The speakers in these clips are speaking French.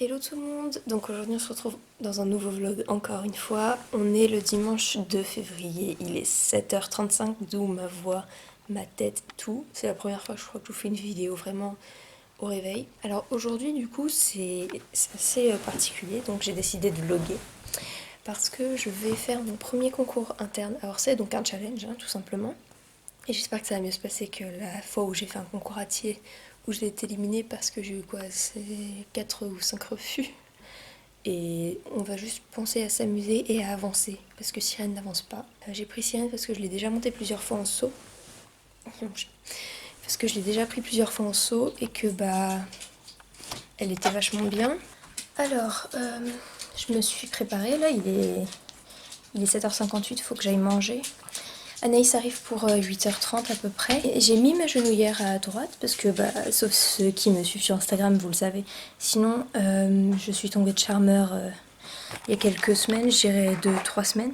Hello tout le monde, donc aujourd'hui on se retrouve dans un nouveau vlog encore une fois. On est le dimanche 2 février, il est 7h35, d'où ma voix, ma tête, tout. C'est la première fois que je crois que je vous fais une vidéo vraiment au réveil. Alors aujourd'hui du coup c'est assez particulier, donc j'ai décidé de vlogger. Parce que je vais faire mon premier concours interne. Alors c'est donc un challenge tout simplement. Et j'espère que ça va mieux se passer que la fois où j'ai fait un concours à Thiers où j'ai été éliminée parce que j'ai eu quoi, c'est 4 ou 5 refus. Et on va juste penser à s'amuser et à avancer parce que Sirène n'avance pas. J'ai pris Sirène parce que je l'ai déjà montée plusieurs fois en saut. Parce que je l'ai déjà pris plusieurs fois en saut et que elle était vachement bien. Alors, je me suis préparée, là il est 7h58, il faut que j'aille manger. Anaïs arrive pour 8h30 à peu près. J'ai mis ma genouillère à droite parce que, sauf ceux qui me suivent sur Instagram, vous le savez. Sinon, je suis tombée de charmeur il y a quelques semaines, je dirais 2-3 semaines.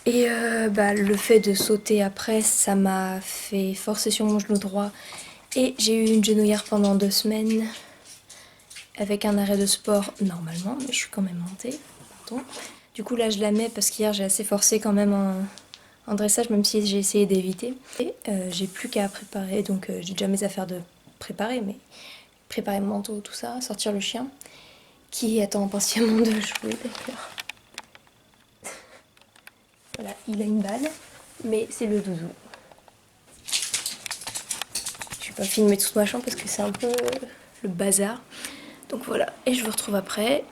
Et le fait de sauter après, ça m'a fait forcer sur mon genou droit. Et j'ai eu une genouillère pendant 2 semaines avec un arrêt de sport normalement, mais je suis quand même montée. Pardon. Du coup là je la mets parce qu'hier j'ai assez forcé quand même en dressage, même si j'ai essayé d'éviter. Et j'ai plus qu'à préparer, donc j'ai déjà mes affaires de préparer, mais préparer mon manteau, tout ça, sortir le chien, qui attend impatiemment de jouer d'ailleurs. Voilà, il a une balle, mais c'est le doudou. Je vais pas filmer toute ma chambre parce que c'est un peu le bazar. Donc voilà, et je vous retrouve après.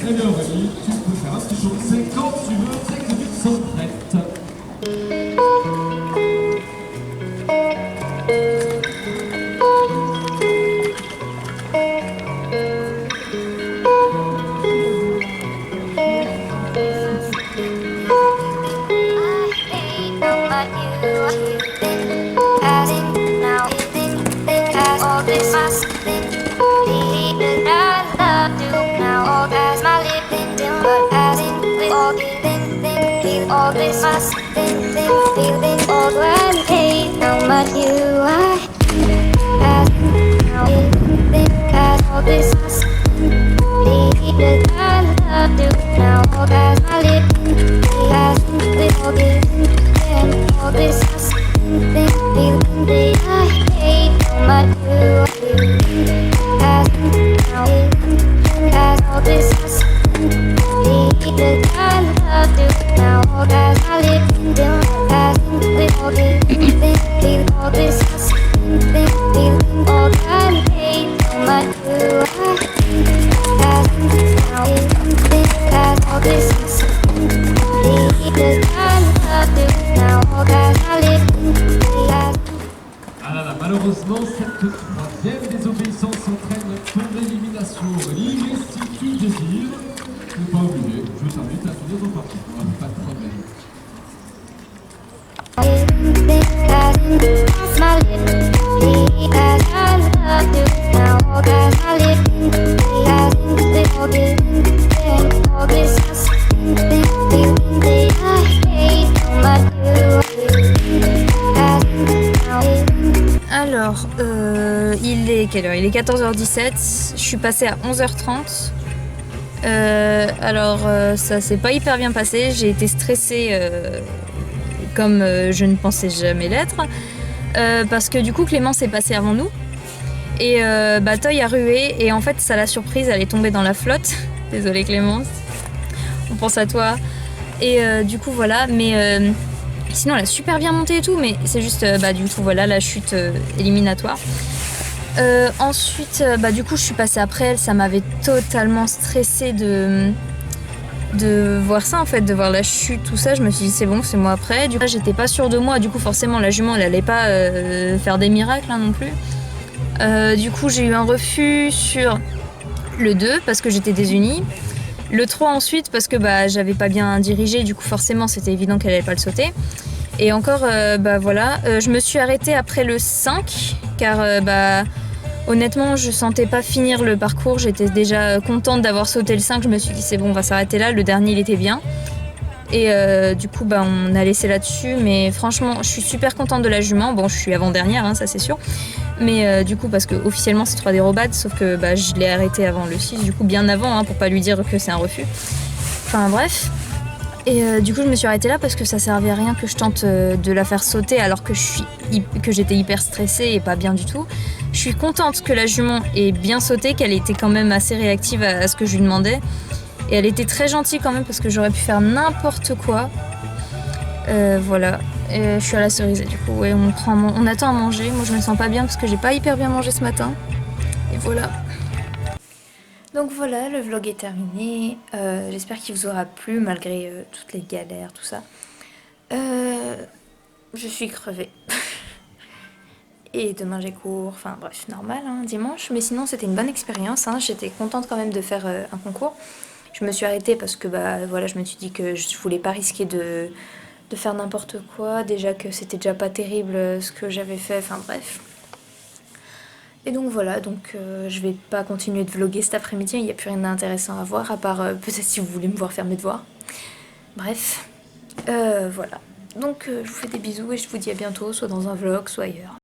Très bien Aurélie, tu peux faire un petit show, c'est quand tu veux, c'est que tu te sens prête. All this must feeling all when hate how much you are. Now you think all this must be the kind of love do now all that's my living with all this must feeling that I hate how much you are. Now you think all this must be the kind of love do now all that I live in with all this feel all this feel all that I hate how much you are. Now orgasm I live in. They got they forget. Then all this us. They hate so much Alors, il est quelle heure? Il est 14h17, je suis passée à 11h30. Ça s'est pas hyper bien passé, j'ai été stressée comme je ne pensais jamais l'être, parce que du coup Clémence est passée avant nous, et Toy a rué, et en fait ça l'a surprise, elle est tombée dans la flotte. Désolée Clémence, on pense à toi. Et du coup voilà, mais sinon elle a super bien monté et tout, mais c'est juste du coup voilà la chute éliminatoire. Ensuite, du coup, je suis passée après elle. Ça m'avait totalement stressée de voir ça, en fait, de voir la chute, tout ça. Je me suis dit, c'est bon, c'est moi après. Du coup, j'étais pas sûre de moi. Du coup, forcément, la jument, elle allait pas faire des miracles hein, non plus. Du coup, j'ai eu un refus sur le 2 parce que j'étais désunie. Le 3 ensuite parce que j'avais pas bien dirigé. Du coup, forcément, c'était évident qu'elle allait pas le sauter. Et encore, voilà, je me suis arrêtée après le 5 car honnêtement, je sentais pas finir le parcours. J'étais déjà contente d'avoir sauté le 5. Je me suis dit, c'est bon, on va s'arrêter là. Le dernier, il était bien. Et du coup, on a laissé là-dessus. Mais franchement, je suis super contente de la jument. Bon, je suis avant-dernière, hein, ça c'est sûr. Mais du coup, parce que officiellement c'est 3D Robad, sauf que je l'ai arrêté avant le 6, du coup, bien avant, hein, pour pas lui dire que c'est un refus. Enfin, bref. Et du coup, je me suis arrêtée là parce que ça servait à rien que je tente de la faire sauter alors que j'étais hyper stressée et pas bien du tout. Je suis contente que la jument ait bien sauté, qu'elle était quand même assez réactive à ce que je lui demandais. Et elle était très gentille quand même parce que j'aurais pu faire n'importe quoi. Voilà. Et je suis à la cerise du coup. Ouais, on attend à manger. Moi, je me sens pas bien parce que j'ai pas hyper bien mangé ce matin. Et voilà. Donc voilà, le vlog est terminé. J'espère qu'il vous aura plu malgré toutes les galères, tout ça. Je suis crevée. Et demain j'ai cours, enfin bref, normal, hein, dimanche. Mais sinon c'était une bonne expérience, hein. J'étais contente quand même de faire un concours. Je me suis arrêtée parce que voilà, je me suis dit que je voulais pas risquer de faire n'importe quoi. Déjà que c'était déjà pas terrible ce que j'avais fait, enfin bref. Et donc voilà, je vais pas continuer de vlogger cet après-midi, il n'y a plus rien d'intéressant à voir, à part peut-être si vous voulez me voir faire mes devoirs. Bref, voilà. Donc je vous fais des bisous et je vous dis à bientôt, soit dans un vlog, soit ailleurs.